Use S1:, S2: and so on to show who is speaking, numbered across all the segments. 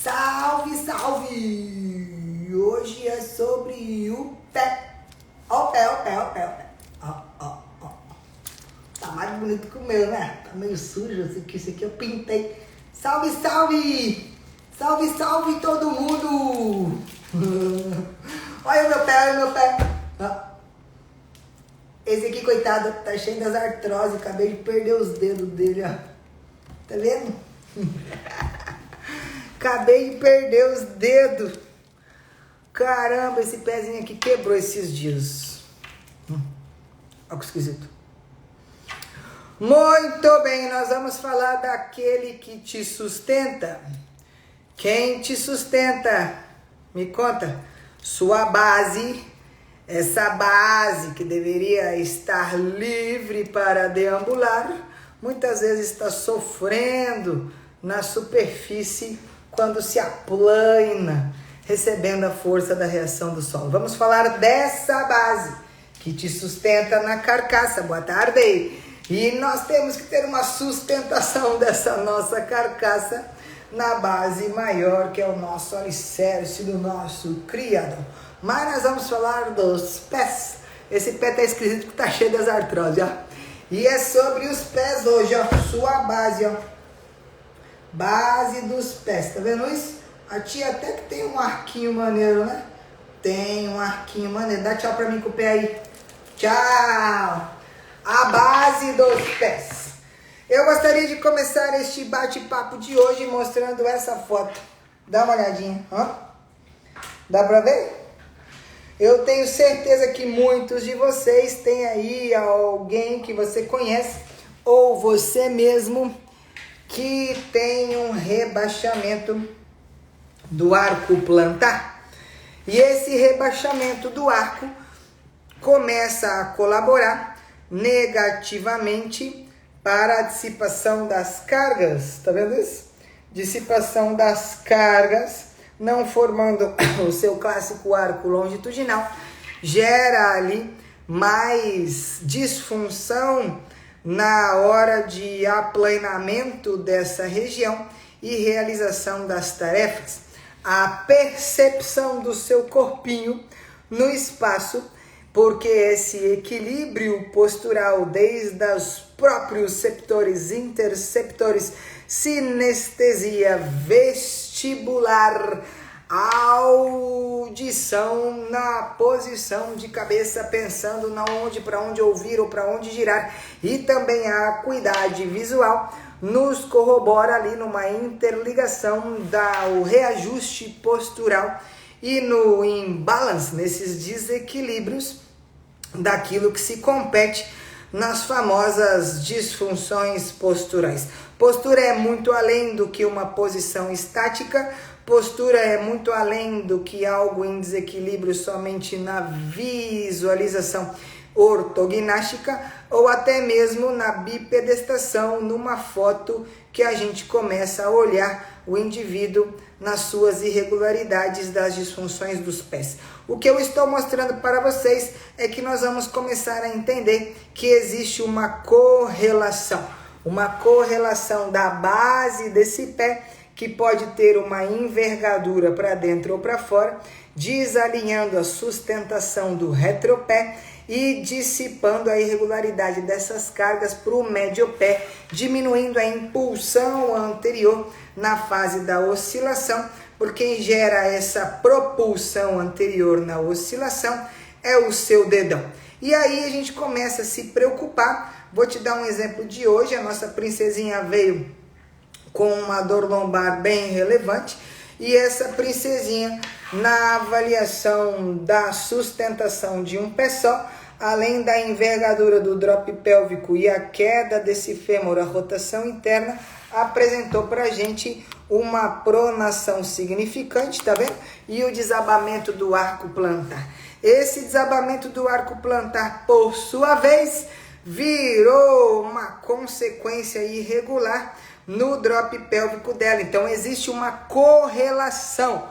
S1: Salve, salve! Hoje é sobre o pé. Ó o pé, ó o pé, ó o pé, ó o pé. Ó. Tá mais bonito que o meu, né? Tá meio sujo, isso aqui eu pintei. Salve, salve! Salve, salve todo mundo! Olha o meu pé, olha o meu pé. Esse aqui, coitado, tá cheio das artroses. Acabei de perder os dedos dele, ó. Tá vendo? Acabei de perder os dedos. Caramba, esse pezinho aqui quebrou esses dias. Olha que esquisito. Muito bem, nós vamos falar daquele que te sustenta. Quem te sustenta? Me conta. Sua base. Essa base que deveria estar livre para deambular, muitas vezes está sofrendo na superfície quando se aplana, recebendo a força da reação do solo. Vamos falar dessa base que te sustenta na carcaça. Boa tarde! E nós temos que ter uma sustentação dessa nossa carcaça na base maior, que é o nosso alicerce do nosso Criador. Mas nós vamos falar dos pés. Esse pé tá esquisito que tá cheio das artroses, ó. E é sobre os pés hoje, ó. Sua base, ó. Base dos pés, tá vendo isso? A tia até que tem um arquinho maneiro, né? Tem um arquinho maneiro. Dá tchau pra mim com o pé aí. Tchau! A base dos pés. Eu gostaria de começar este bate-papo de hoje mostrando essa foto. Dá uma olhadinha, ó. Dá pra ver? Eu tenho certeza que muitos de vocês têm aí alguém que você conhece ou você mesmo que tem um rebaixamento do arco plantar. E esse rebaixamento do arco começa a colaborar negativamente para a dissipação das cargas. Tá vendo isso? Dissipação das cargas, não formando o seu clássico arco longitudinal, gera ali mais disfunção na hora de aplanamento dessa região e realização das tarefas. A percepção do seu corpinho no espaço, porque esse equilíbrio postural desde os próprios septores, interceptores, sinestesia vestibular, audição na posição de cabeça, pensando na onde, para onde ouvir ou para onde girar, e também a acuidade visual nos corrobora ali numa interligação o reajuste postural e no imbalance, nesses desequilíbrios daquilo que se compete nas famosas disfunções posturais. Postura é muito além do que uma posição estática, postura é muito além do que algo em desequilíbrio somente na visualização ortognástica ou até mesmo na bipedestação, numa foto que a gente começa a olhar o indivíduo nas suas irregularidades das disfunções dos pés. O que eu estou mostrando para vocês é que nós vamos começar a entender que existe uma correlação da base desse pé, que pode ter uma envergadura para dentro ou para fora, desalinhando a sustentação do retropé e dissipando a irregularidade dessas cargas para o médio pé, diminuindo a impulsão anterior na fase da oscilação, porque quem gera essa propulsão anterior na oscilação é o seu dedão. E aí a gente começa a se preocupar. Vou te dar um exemplo de hoje. A nossa princesinha veio com uma dor lombar bem relevante, e essa princesinha, na avaliação da sustentação de um pé só, além da envergadura do drop pélvico e a queda desse fêmur, a rotação interna, apresentou pra gente uma pronação significante, tá vendo? E o desabamento do arco plantar. Esse desabamento do arco plantar, por sua vez, virou uma consequência irregular no drop pélvico dela. Então existe uma correlação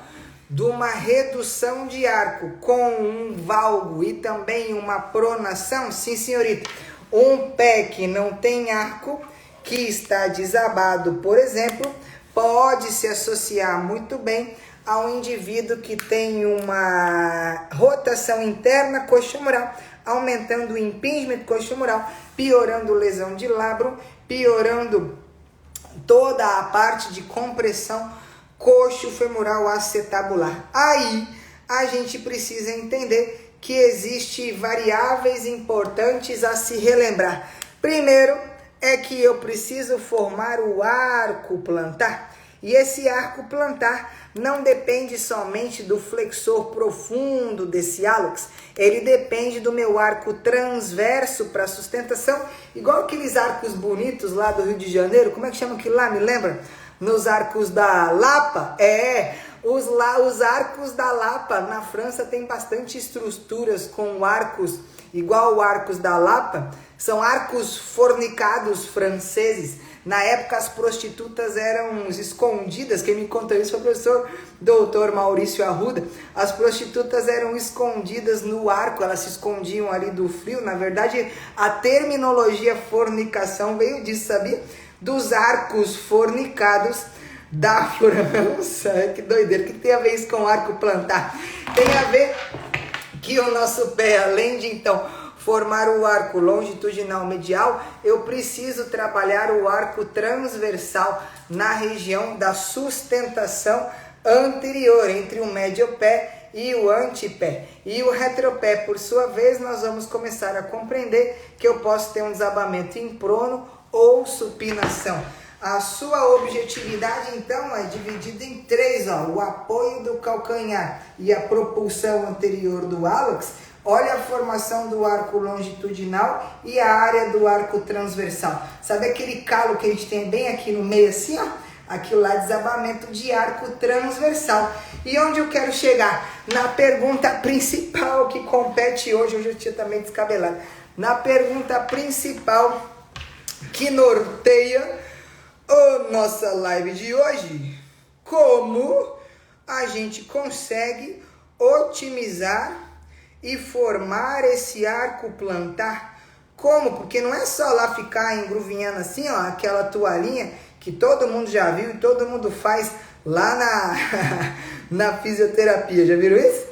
S1: de uma redução de arco com um valgo e também uma pronação. Sim, senhorita. Um pé que não tem arco, que está desabado, por exemplo, pode se associar muito bem ao indivíduo que tem uma rotação interna coxomural, aumentando o impingimento coxomural, piorando lesão de labrum, piorando toda a parte de compressão coxo-femoral acetabular. Aí a gente precisa entender que existem variáveis importantes a se relembrar. Primeiro é que eu preciso formar o arco plantar. E esse arco plantar não depende somente do flexor profundo desse hálux, ele depende do meu arco transverso para sustentação, igual aqueles arcos bonitos lá do Rio de Janeiro. Como é que chama aquilo lá? Me lembra? Nos arcos da Lapa? Os arcos da Lapa. Na França tem bastante estruturas com arcos igual arcos da Lapa. São arcos fornicados franceses. Na época as prostitutas eram escondidas, quem me contou isso foi o professor doutor Maurício Arruda. As prostitutas eram escondidas no arco, elas se escondiam ali do frio. Na verdade, a terminologia fornicação veio disso, sabia? Dos arcos fornicados da França. Que doideira, o que tem a ver isso com arco plantar? Tem a ver que o nosso pé, além de então formar o arco longitudinal medial, eu preciso trabalhar o arco transversal na região da sustentação anterior, entre o médio pé e o antepé. E o retropé, por sua vez, nós vamos começar a compreender que eu posso ter um desabamento em prono ou supinação. A sua objetividade, então, é dividida em três, o apoio do calcanhar e a propulsão anterior do hálux. Olha a formação do arco longitudinal e a área do arco transversal. Sabe aquele calo que a gente tem bem aqui no meio assim, ó? Aquilo lá é desabamento de arco transversal. E onde eu quero chegar? Na pergunta principal que compete hoje eu tinha também descabelado. Na pergunta principal que norteia a nossa live de hoje. Como a gente consegue otimizar e formar esse arco plantar? Como? Porque não é só lá ficar engruvinhando assim, ó, aquela toalhinha que todo mundo já viu e todo mundo faz lá na fisioterapia. Já viram isso?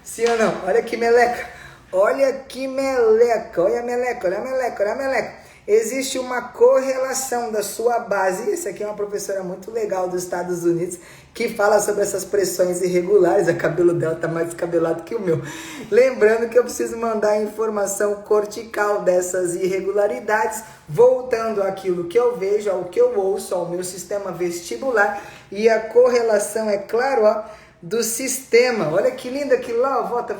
S1: Sim ou não? Olha que meleca. Olha que meleca. Olha a meleca, olha a meleca, olha a meleca. Existe uma correlação da sua base. Essa aqui é uma professora muito legal dos Estados Unidos que fala sobre essas pressões irregulares. O cabelo dela tá mais descabelado que o meu. Lembrando que eu preciso mandar a informação cortical dessas irregularidades, voltando àquilo que eu vejo, ao que eu ouço, ao meu sistema vestibular. E a correlação, é claro, ó, do sistema. Olha que lindo aquilo lá, ó. Volta.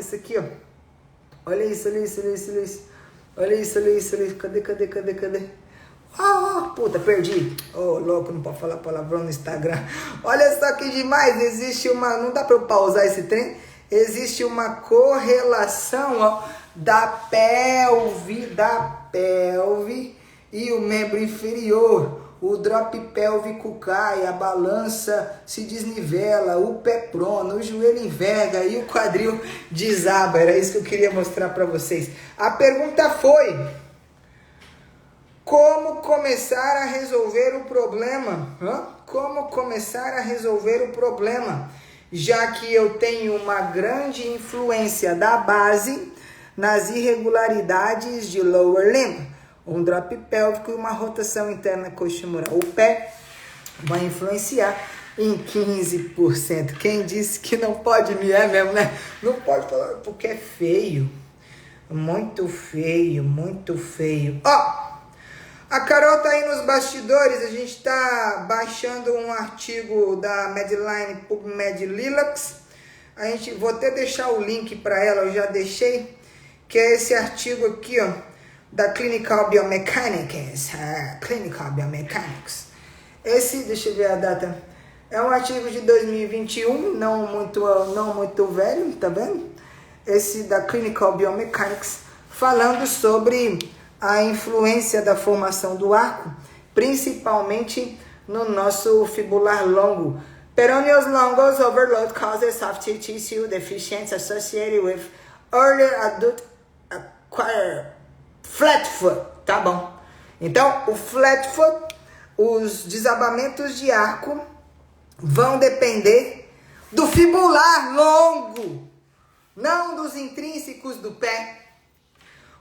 S1: Isso aqui, ó. Olha isso, olha isso, olha isso, olha isso. Olha isso, olha isso, olha isso. Cadê? Puta, perdi. Louco, não pode falar palavrão no Instagram. Olha só que demais. Existe uma... Não dá pra eu pausar esse trem? Existe uma correlação, ó, da pelve e o membro inferior. O drop pélvico cai, a balança se desnivela, o pé prono, o joelho enverga e o quadril desaba. Era isso que eu queria mostrar para vocês. A pergunta foi: como começar a resolver o problema? Como começar a resolver o problema? Já que eu tenho uma grande influência da base nas irregularidades de lower limb. Um drop pélvico e uma rotação interna coxomural. O pé vai influenciar em 15%. Quem disse que não pode, é mesmo, né? Não pode falar porque é feio. Muito feio, muito feio. A Carol tá aí nos bastidores. A gente tá baixando um artigo da Medline PubMed Lilacs. Vou até deixar o link para ela, eu já deixei. Que é esse artigo aqui, ó, da Clinical Biomechanics. Clinical Biomechanics. Esse, deixa eu ver a data. É um artigo de 2021, não muito velho, tá vendo? Esse da Clinical Biomechanics, falando sobre a influência da formação do arco, principalmente no nosso fibular longo. Peroneus longos overload causes soft tissue deficiency associated with earlier adult acquired flat foot, tá bom? Então, o flat foot, os desabamentos de arco vão depender do fibular longo, não dos intrínsecos do pé.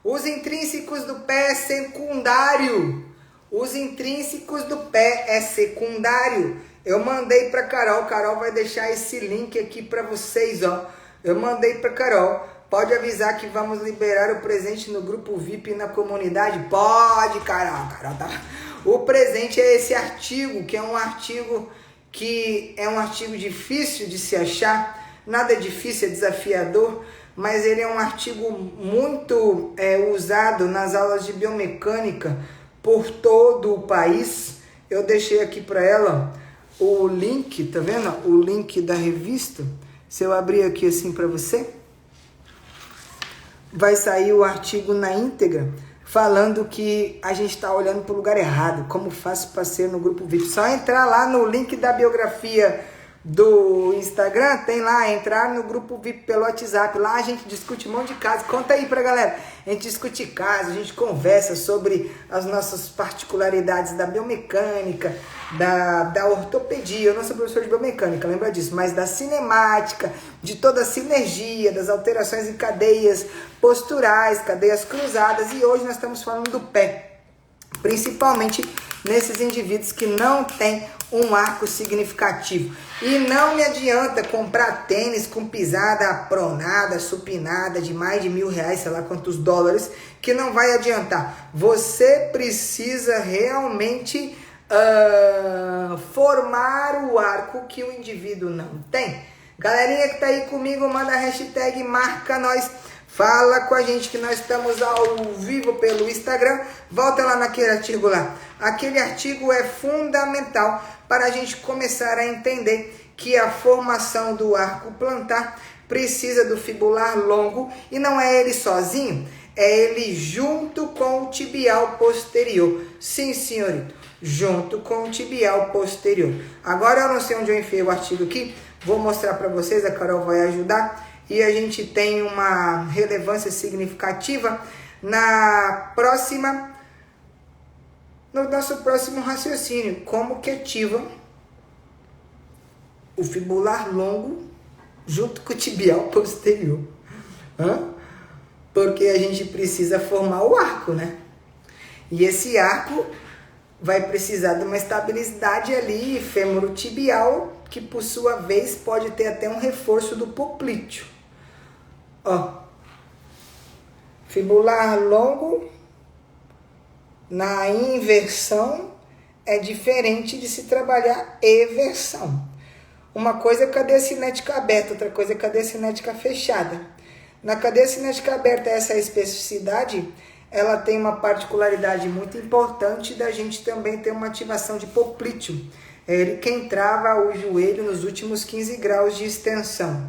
S1: Os intrínsecos do pé é secundário. Os intrínsecos do pé é secundário. Eu mandei para Carol. Carol vai deixar esse link aqui para vocês, ó. Eu mandei para Carol. Pode avisar que vamos liberar o presente no grupo VIP na comunidade? Pode, Carol. Carol tá... O presente é esse artigo, que é um artigo difícil de se achar. Nada é difícil, é desafiador, mas ele é um artigo muito usado nas aulas de biomecânica por todo o país. Eu deixei aqui para ela o link, tá vendo? O link da revista. Se eu abrir aqui assim para você, vai sair o artigo na íntegra, falando que a gente está olhando para o lugar errado. Como faço para ser no grupo VIP? Só entrar lá no link da biografia do Instagram, tem lá, entrar no grupo VIP pelo WhatsApp. Lá a gente discute um monte de casos. Conta aí pra galera. A gente discute casos, a gente conversa sobre as nossas particularidades da biomecânica, da ortopedia. Eu não sou professor de biomecânica, lembra disso, mas da cinemática, de toda a sinergia, das alterações em cadeias posturais, cadeias cruzadas. E hoje nós estamos falando do pé, principalmente nesses indivíduos que não têm um arco significativo. E não me adianta comprar tênis com pisada pronada, supinada de mais de R$1.000, sei lá quantos dólares, que não vai adiantar. Você precisa realmente formar o arco que o indivíduo não tem. Galerinha que tá aí comigo, manda a hashtag marca nós. Fala com a gente que nós estamos ao vivo pelo Instagram. Volta lá naquele artigo lá. Aquele artigo é fundamental para a gente começar a entender que a formação do arco plantar precisa do fibular longo, e não é ele sozinho, é ele junto com o tibial posterior. Sim, senhorito, junto com o tibial posterior. Agora eu não sei onde eu enfiei o artigo aqui, vou mostrar para vocês, a Carol vai ajudar. E a gente tem uma relevância significativa no nosso próximo raciocínio. Como que ativa o fibular longo junto com o tibial posterior? Porque a gente precisa formar o arco, né? E esse arco vai precisar de uma estabilidade ali femorotibial, que por sua vez pode ter até um reforço do poplíteo. Ó, fibular longo na inversão é diferente de se trabalhar eversão. Uma coisa é cadeia cinética aberta, outra coisa é cadeia cinética fechada. Na cadeia cinética aberta, essa especificidade, ela tem uma particularidade muito importante da gente também ter uma ativação de poplíteo. É ele quem trava o joelho nos últimos 15 graus de extensão.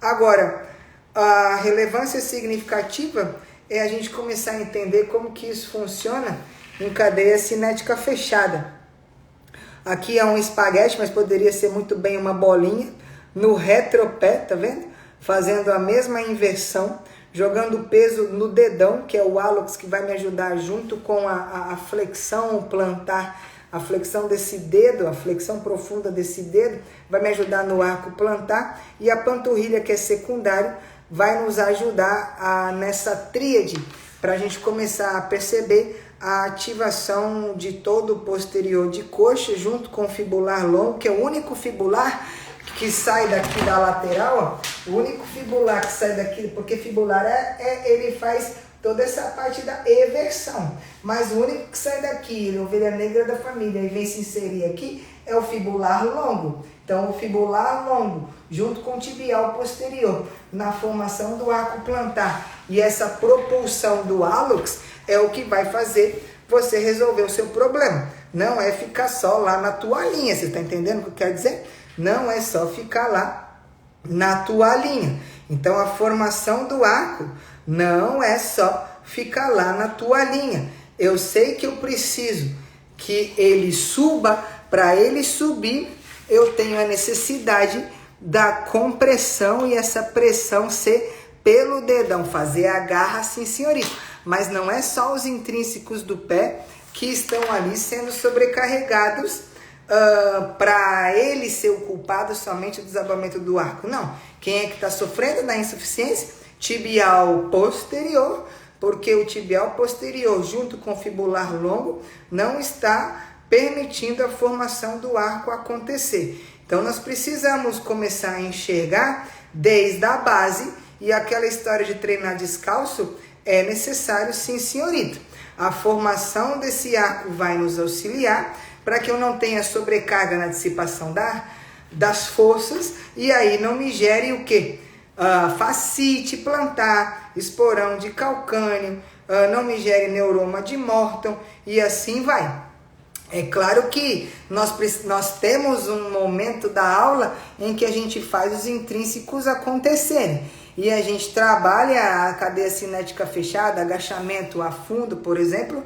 S1: Agora, a relevância significativa é a gente começar a entender como que isso funciona em cadeia cinética fechada. Aqui é um espaguete, mas poderia ser muito bem uma bolinha. No retropé, tá vendo? Fazendo a mesma inversão, jogando o peso no dedão, que é o hálux, que vai me ajudar junto com a flexão plantar. A flexão desse dedo, a flexão profunda desse dedo, vai me ajudar no arco plantar. E a panturrilha, que é secundário, vai nos ajudar nessa tríade, para a gente começar a perceber a ativação de todo o posterior de coxa, junto com o fibular longo, que é o único fibular que sai daqui da lateral, ó, o único fibular que sai daqui, porque fibular ele faz toda essa parte da eversão, mas o único que sai daqui, ele é ovelha negra da família, e vem se inserir aqui, é o fibular longo. Então, o fibular longo, junto com o tibial posterior, na formação do arco plantar, e essa propulsão do hálux é o que vai fazer você resolver o seu problema. Não é ficar só lá na toalhinha, você está entendendo o que eu quero dizer? Não é só ficar lá na toalhinha. Então, a formação do arco não é só ficar lá na toalhinha. Eu sei que eu preciso que ele suba. Para ele subir, eu tenho a necessidade da compressão, e essa pressão ser pelo dedão, fazer a garra, sim senhorita. Mas não é só os intrínsecos do pé que estão ali sendo sobrecarregados para ele ser o culpado somente do desabamento do arco. Não. Quem é que está sofrendo da insuficiência? Tibial posterior, porque o tibial posterior, junto com o fibular longo, não está permitindo a formação do arco acontecer. Então, nós precisamos começar a enxergar desde a base, e aquela história de treinar descalço é necessário, sim, senhorita. A formação desse arco vai nos auxiliar para que eu não tenha sobrecarga na dissipação das forças, e aí não me gere o quê? Fascite plantar, esporão de calcânio, não me gere neuroma de Morton, e assim vai. É claro que nós temos um momento da aula em que a gente faz os intrínsecos acontecerem. E a gente trabalha a cadeia cinética fechada, agachamento a fundo, por exemplo,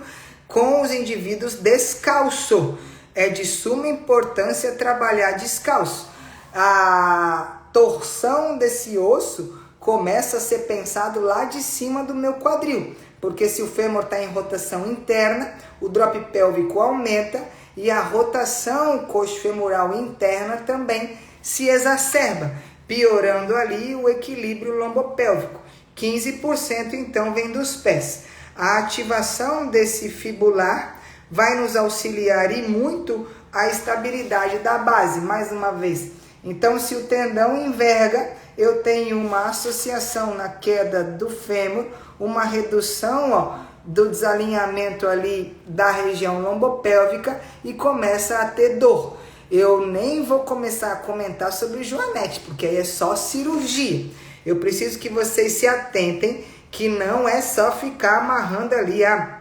S1: com os indivíduos descalço. É de suma importância trabalhar descalço. A torção desse osso começa a ser pensado lá de cima do meu quadril. Porque se o fêmur está em rotação interna, o drop pélvico aumenta e a rotação coxofemoral interna também se exacerba, piorando ali o equilíbrio lombopélvico. 15% então vem dos pés. A ativação desse fibular vai nos auxiliar e muito a estabilidade da base, mais uma vez. Então, se o tendão enverga, eu tenho uma associação na queda do fêmur, uma redução do desalinhamento ali da região lombopélvica e começa a ter dor. Eu nem vou começar a comentar sobre joanete, porque aí é só cirurgia. Eu preciso que vocês se atentem que não é só ficar amarrando ali a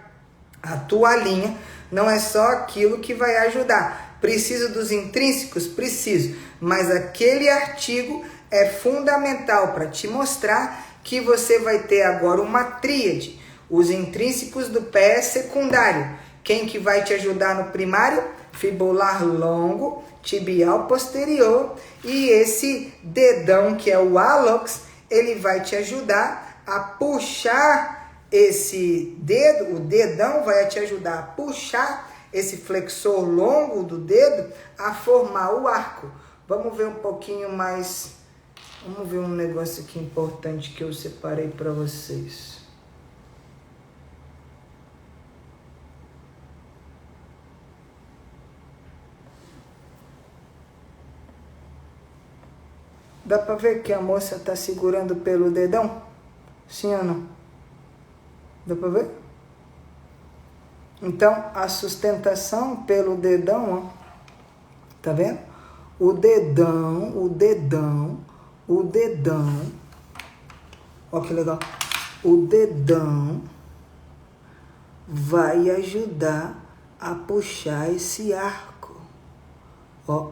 S1: toalhinha, não é só aquilo que vai ajudar. Preciso dos intrínsecos? Preciso, mas aquele artigo é fundamental para te mostrar que você vai ter agora uma tríade. Os intrínsecos do pé é secundário. Quem que vai te ajudar no primário? Fibular longo, tibial posterior, e esse dedão que é o hallux, ele vai te ajudar a puxar esse dedo, o dedão vai te ajudar a puxar esse flexor longo do dedo a formar o arco. Vamos ver um pouquinho mais, vamos ver um negócio aqui importante que eu separei para vocês. Dá para ver que a moça está segurando pelo dedão? Sim ou não? Dá para ver? Então, a sustentação pelo dedão, ó. Tá vendo? O dedão. Ó que legal. O dedão vai ajudar a puxar esse arco. Ó.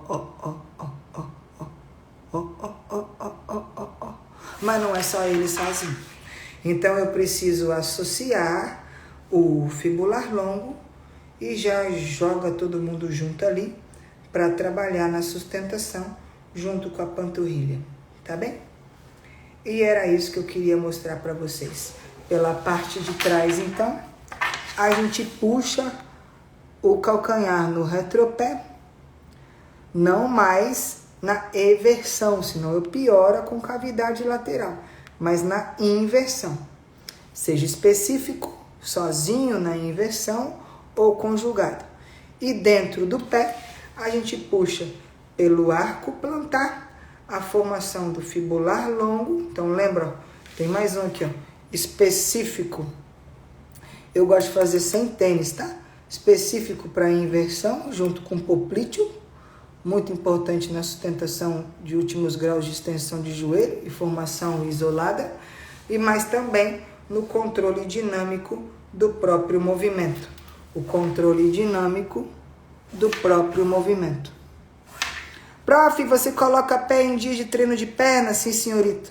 S1: Mas não é só ele sozinho. Então eu preciso associar o fibular longo e já joga todo mundo junto ali para trabalhar na sustentação junto com a panturrilha, tá bem? E era isso que eu queria mostrar para vocês. Pela parte de trás, então, a gente puxa o calcanhar no retropé, não mais na eversão, senão eu pioro a concavidade lateral, mas na inversão. Seja específico, sozinho na inversão ou conjugado. E dentro do pé, a gente puxa pelo arco plantar a formação do fibular longo. Então lembra, ó, tem mais um aqui, ó, específico. Eu gosto de fazer sem tênis, tá? Específico para inversão, junto com poplíteo. Muito importante na sustentação de últimos graus de extensão de joelho e formação isolada, e mais também no controle dinâmico do próprio movimento. O controle dinâmico do próprio movimento. Prof, você coloca pé em dias de treino de perna? Sim, senhorita.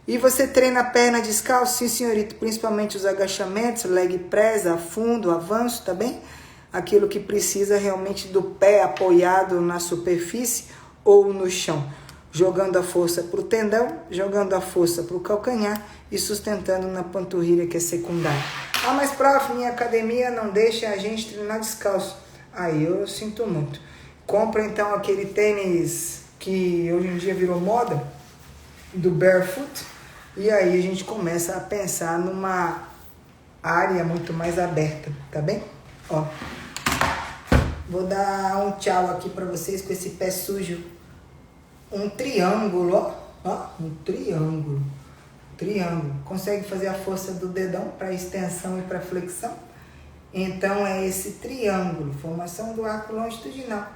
S1: E você treina a perna descalço? Sim, senhorita. Principalmente os agachamentos, leg press, a fundo, avanço, tá bem? Aquilo que precisa realmente do pé apoiado na superfície ou no chão, jogando a força para o tendão, jogando a força para o calcanhar e sustentando na panturrilha, que é secundária. Ah, mas prof, minha academia não deixa a gente treinar descalço. Aí eu sinto muito. Compra então aquele tênis que hoje em dia virou moda, do barefoot, e aí a gente começa a pensar numa área muito mais aberta, tá bem? Ó, vou dar um tchau aqui pra vocês com esse pé sujo. Um triângulo, ó, um triângulo. Consegue fazer a força do dedão para extensão e para flexão? Então é esse triângulo, formação do arco longitudinal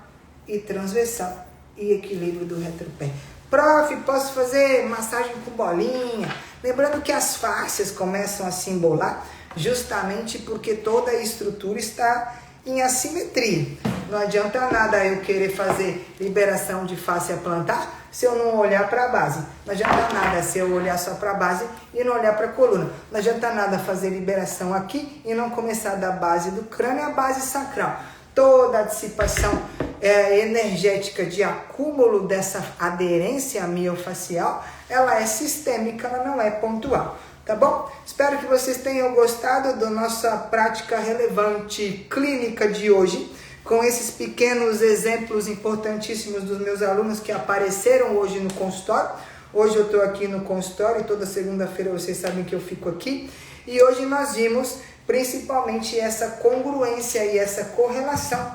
S1: e transversal e equilíbrio do retropé. Prof, posso fazer massagem com bolinha? Lembrando que as fáscias começam a se embolar justamente porque toda a estrutura está em assimetria. Não adianta nada eu querer fazer liberação de fáscia plantar se eu não olhar para a base. Não adianta nada se eu olhar só para a base e não olhar para a coluna. Não adianta nada fazer liberação aqui e não começar da base do crânio à base sacral. Toda a dissipação energética de acúmulo dessa aderência miofacial, ela é sistêmica, ela não é pontual. Tá bom? Espero que vocês tenham gostado da nossa prática relevante clínica de hoje, com esses pequenos exemplos importantíssimos dos meus alunos que apareceram hoje no consultório. Hoje eu estou aqui no consultório e toda segunda-feira vocês sabem que eu fico aqui. E hoje nós vimos principalmente essa congruência e essa correlação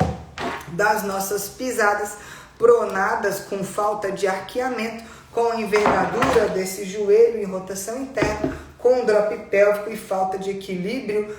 S1: das nossas pisadas pronadas com falta de arqueamento, com a envergadura desse joelho em rotação interna, com drop pélvico e falta de equilíbrio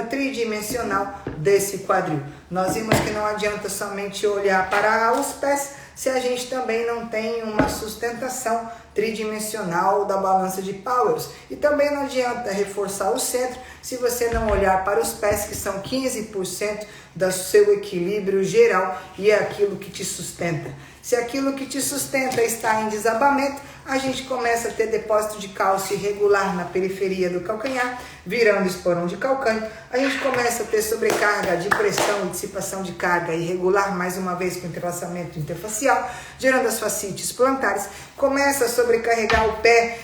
S1: tridimensional desse quadril. Nós vimos que não adianta somente olhar para os pés se a gente também não tem uma sustentação tridimensional da balança de Powers. E também não adianta reforçar o centro se você não olhar para os pés, que são 15% do seu equilíbrio geral e é aquilo que te sustenta. Se aquilo que te sustenta está em desabamento, a gente começa a ter depósito de cálcio irregular na periferia do calcanhar, virando esporão de calcânio. A gente começa a ter sobrecarga de pressão e dissipação de carga irregular, mais uma vez com entrelaçamento interfacial, gerando as fascites plantares. Começa a sobrecarregar o pé,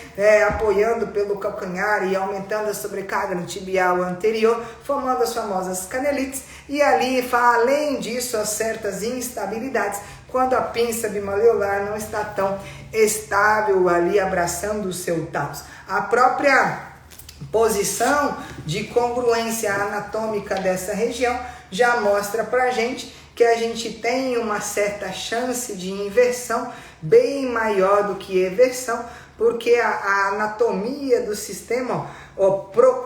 S1: apoiando pelo calcanhar e aumentando a sobrecarga no tibial anterior, formando as famosas canelites. E ali, além disso, há certas instabilidades, quando a pinça bimaleolar não está tão estável ali abraçando o seu taus. A própria posição de congruência anatômica dessa região já mostra pra gente que a gente tem uma certa chance de inversão bem maior do que eversão, porque a anatomia do sistema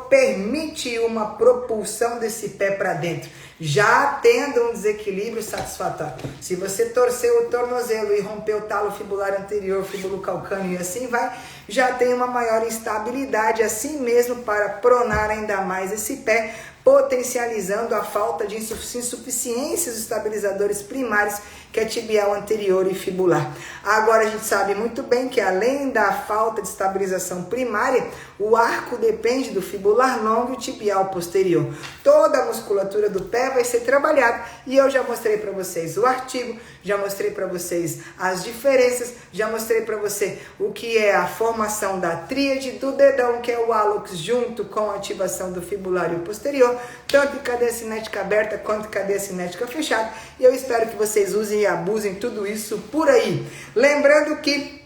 S1: permite uma propulsão desse pé para dentro, já tendo um desequilíbrio satisfatório. Se você torceu o tornozelo e rompeu o talo fibular anterior, fíbulo calcâneo e assim vai, já tem uma maior instabilidade assim mesmo para pronar ainda mais esse pé, potencializando a falta de insuficiências estabilizadores primários, que é tibial anterior e fibular. Agora a gente sabe muito bem que além da falta de estabilização primária, o arco depende do fibular longo e tibial posterior. Toda a musculatura do pé vai ser trabalhada e eu já mostrei para vocês o artigo, já mostrei para vocês as diferenças, já mostrei para você o que é a formação da tríade do dedão, que é o hálux, junto com a ativação do fibulário posterior, tanto em cadeia cinética aberta quanto em cadeia cinética fechada, e eu espero que vocês usem e abusem tudo isso por aí. Lembrando que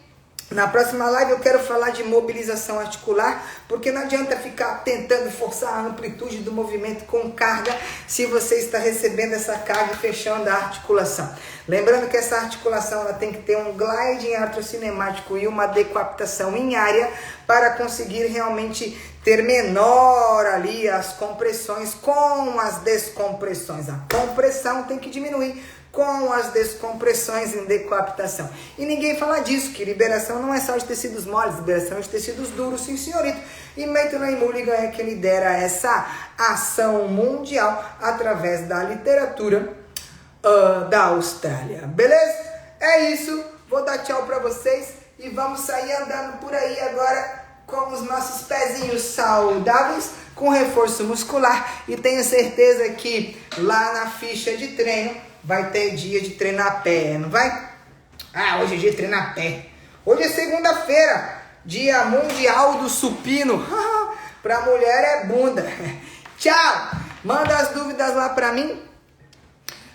S1: na próxima live eu quero falar de mobilização articular, porque não adianta ficar tentando forçar a amplitude do movimento com carga se você está recebendo essa carga e fechando a articulação. Lembrando que essa articulação ela tem que ter um gliding artrocinemático e uma decoaptação em área para conseguir realmente ter menor ali as compressões com as descompressões. A compressão tem que diminuir com as descompressões em decoaptação. E ninguém fala disso, que liberação não é só de tecidos moles, liberação é de tecidos duros, sim senhorito. E Maitland Mulligan é quem lidera essa ação mundial através da literatura da Austrália. Beleza? É isso, vou dar tchau pra vocês e vamos sair andando por aí agora com os nossos pezinhos saudáveis, com reforço muscular, e tenho certeza que lá na ficha de treino vai ter dia de treinar pé, não vai? Ah, hoje é dia de treinar pé. Hoje é segunda-feira, dia mundial do supino. Pra mulher é bunda. Tchau! Manda as dúvidas lá pra mim.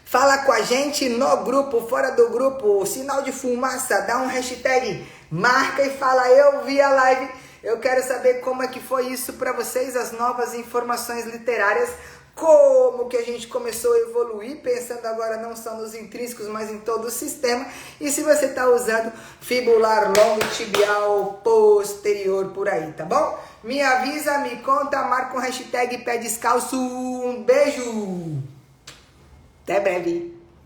S1: Fala com a gente no grupo, fora do grupo, sinal de fumaça, dá um hashtag, marca e fala eu vi a live. Eu quero saber como é que foi isso pra vocês, as novas informações literárias, como que a gente começou a evoluir, pensando agora não só nos intrínsecos, mas em todo o sistema. E se você está usando fibular longo, tibial, posterior por aí, tá bom? Me avisa, me conta, marca um hashtag pé descalço. Um beijo! Até breve!